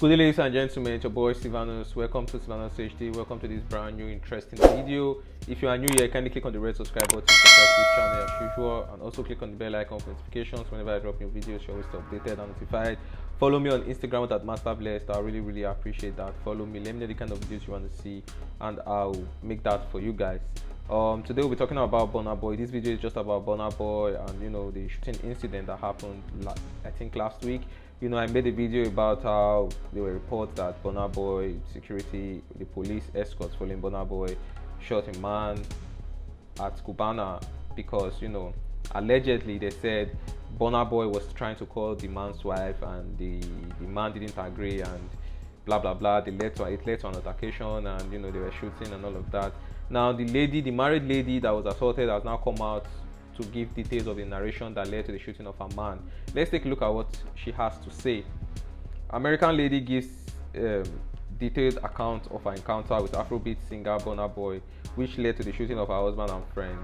Good day, ladies and gentlemen, it's your boy Sylvanus. Welcome to Sylvanus Sh0t. Welcome to this brand new interesting video. If you are new here, kindly click on the red subscribe button to subscribe to this channel as usual, and also click on the bell icon for notifications whenever I drop new videos. You're always updated and notified. Follow me on Instagram at masterblessed. I really appreciate that. Follow me. Let me know the kind of videos you want to see, and I'll make that for you guys. Today we'll be talking about Burna Boy. This video is just about Burna Boy and the shooting incident that happened I think last week. I made a video about how there were reports that Burna Boy security, the police escorts following Burna Boy, shot a man at Cubana because allegedly they said Burna Boy was trying to call the man's wife and the man didn't agree and blah blah blah. It led to an altercation and they were shooting and all of that. Now the married lady that was assaulted has now come out to give details of the narration that led to the shooting of her man. Let's take a look at what she has to say. American lady gives detailed account of her encounter with Afrobeat singer Burna Boy, which led to the shooting of her husband and friend.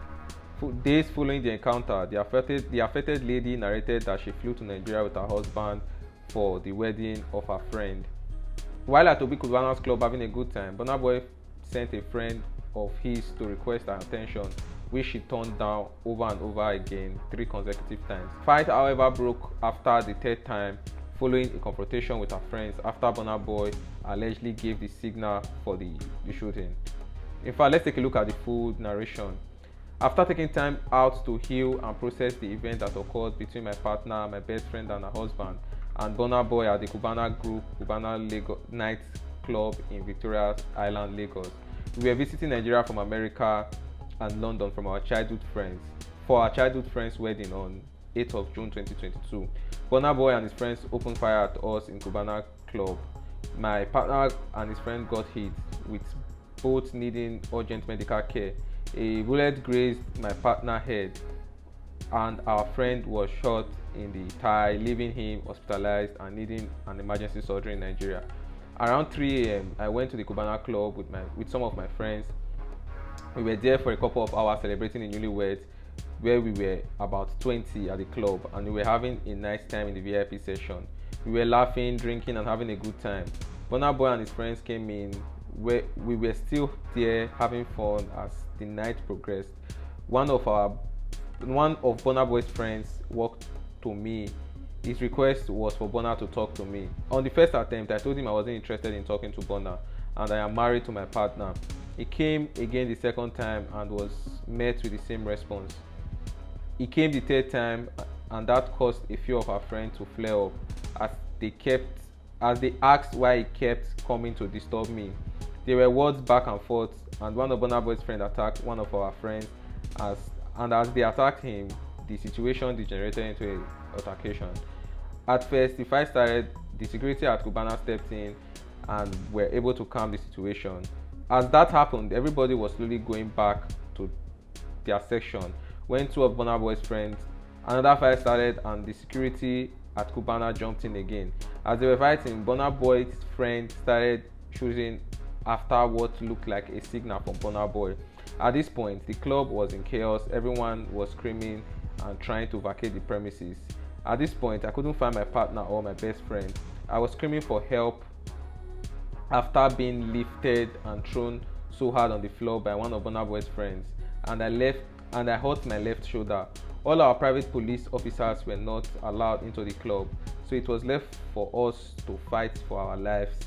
Days following the encounter, the affected lady narrated that she flew to Nigeria with her husband for the wedding of her friend. While at Cubana's club having a good time, Burna Boy sent a friend of his to request her attention, which she turned down over and over again 3 consecutive times. Fight, however, broke after the 3rd time, following a confrontation with her friends after Burna Boy allegedly gave the signal for the shooting. In fact, let's take a look at the full narration. After taking time out to heal and process the event that occurred between my partner, my best friend and her husband, and Burna Boy at the Cubana group, Cubana Night Club in Victoria Island, Lagos. We were visiting Nigeria from America and London from our childhood friends for our childhood friends wedding on 8th of June 2022. Burna Boy and his friends opened fire at us in Cubana club. My partner and his friend got hit, with both needing urgent medical care. A bullet grazed my partner's head and our friend was shot in the thigh, leaving him hospitalized and needing an emergency surgery in Nigeria. Around 3 a.m. I went to the Cubana club with some of my friends. We were there for a couple of hours celebrating the newlyweds, where we were about 20 at the club and we were having a nice time in the VIP session. We were laughing, drinking and having a good time. Burna Boy and his friends came in. We were still there having fun as the night progressed. One of Burna Boy's friends walked to me. His request was for Burna to talk to me. On the first attempt, I told him I wasn't interested in talking to Burna and I am married to my partner. He came again the 2nd time and was met with the same response. He came the 3rd time and that caused a few of our friends to flare up as they asked why he kept coming to disturb me. There were words back and forth and one of Burna Boy's friends attacked one of our friends as they attacked him, the situation degenerated into an altercation. At first, the fight started, the security at Cubana stepped in and were able to calm the situation. As that happened, everybody was slowly going back to their section when 2 of Burna Boy's friends, another fight started and the security at Cubana jumped in again. As they were fighting, Burna Boy's friend started shooting after what looked like a signal from Burna Boy. At this point, the club was in chaos, everyone was screaming and trying to vacate the premises. At this point, I couldn't find my partner or my best friend. I was screaming for help after being lifted and thrown so hard on the floor by one of Burna Boy's friends, and I hurt my left shoulder. All our private police officers were not allowed into the club, so it was left for us to fight for our lives.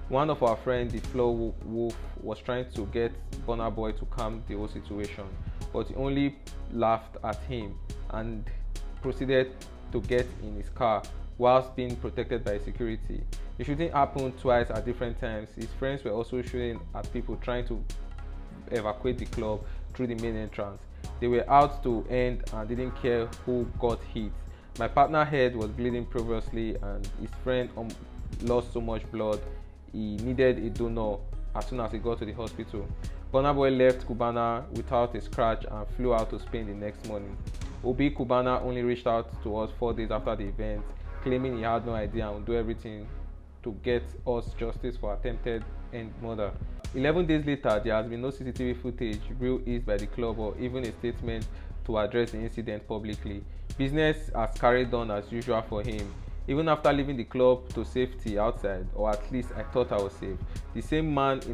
One of our friends, the floor wolf, was trying to get Burna Boy to calm the whole situation, but he only laughed at him and proceeded to get in his car whilst being protected by security. The shooting happened twice at different times. His friends were also shooting at people trying to evacuate the club through the main entrance. They were out to end and didn't care who got hit. My partner's head was bleeding previously and his friend lost so much blood he needed a donor as soon as he got to the hospital. Burna Boy left Cubana without a scratch and flew out to Spain the next morning. Obi Cubana only reached out to us 4 days after the event, claiming he had no idea and would do everything to get us justice for attempted murder. 11 days later, there has been no CCTV footage released by the club or even a statement to address the incident publicly. Business has carried on as usual for him. even after leaving the club to safety outside, or at least I thought I was safe. The same man that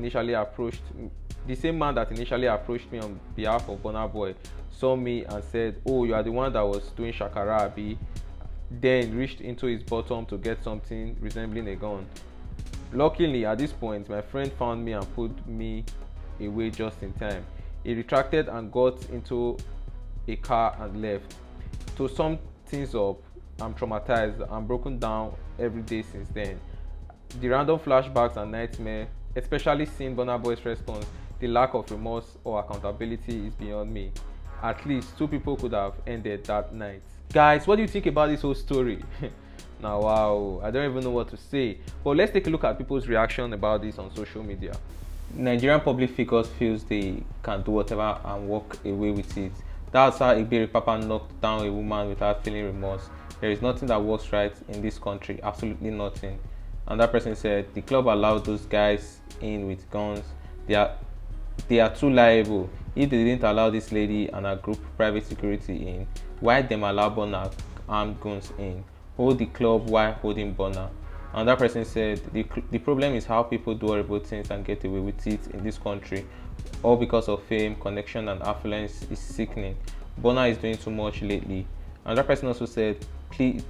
initially approached me on behalf of Burna Boy saw me and said, "Oh, you are the one that was doing shakara, abi?" Then reached into his bottom to get something resembling a gun. Luckily, at this point, my friend found me and put me away just in time. He retracted and got into a car and left. To sum things up, I'm traumatized and broken down every day since then. The random flashbacks and nightmare, especially seeing Burna Boy's response, the lack of remorse or accountability is beyond me. At least 2 people could have ended that night. Guys, what do you think about this whole story? Now, wow, I don't even know what to say. But let's take a look at people's reaction about this on social media. Nigerian public figures feels they can do whatever and walk away with it. That's how Iberi Papa knocked down a woman without feeling remorse. There is nothing that works right in this country, absolutely nothing. And that person said, the club allowed those guys in with guns. They are too liable. If they didn't allow this lady and her group private security in, why them allow Burna armed guns in? Hold the club while holding Burna. And that person said, the problem is how people do horrible things and get away with it in this country, all because of fame, connection, and affluence is sickening. Burna is doing too much lately. And that person also said,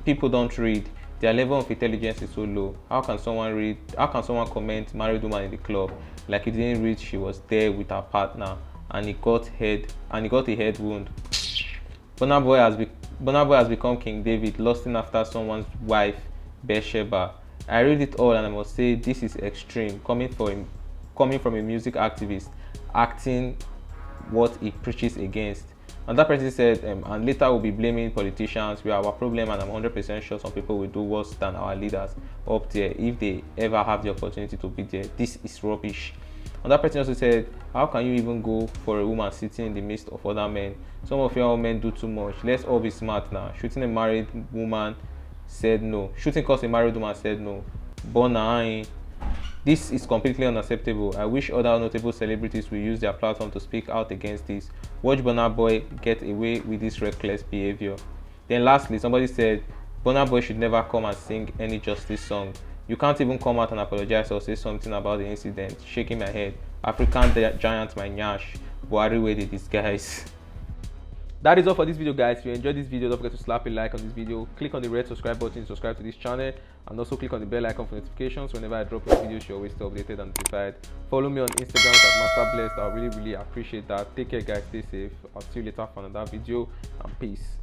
people don't read. Their level of intelligence is so low. How can someone comment married woman in the club like he didn't read she was there with her partner and he got a head wound? Burna Boy has become King David, lusting after someone's wife, Bathsheba. I read it all and I must say this is extreme, coming from a music activist, acting what he preaches against. And that person said, and later we'll be blaming politicians. We are our problem, and I'm 100% sure some people will do worse than our leaders up there if they ever have the opportunity to be there. This is rubbish. And that person also said, how can you even go for a woman sitting in the midst of other men? Some of your men do too much. Let's all be smart now. Shooting a married woman said no. Shooting cause a married woman said no. Burna, this is completely unacceptable. I wish other notable celebrities will use their platform to speak out against this. Watch Burna Boy get away with this reckless behavior. Then lastly, somebody said, Burna Boy should never come and sing any justice song. You can't even come out and apologize or say something about the incident. Shaking my head. African giant my nyash. Buhari way they disguise. That is all for this video, guys. If you enjoyed this video, don't forget to slap a like on this video. Click on the red subscribe button to subscribe to this channel, and also click on the bell icon for notifications. Whenever I drop new videos, you're always stay updated and notified. Follow me on Instagram at MasterBlessed. I really appreciate that. Take care, guys. Stay safe. I'll see you later for another video, and peace.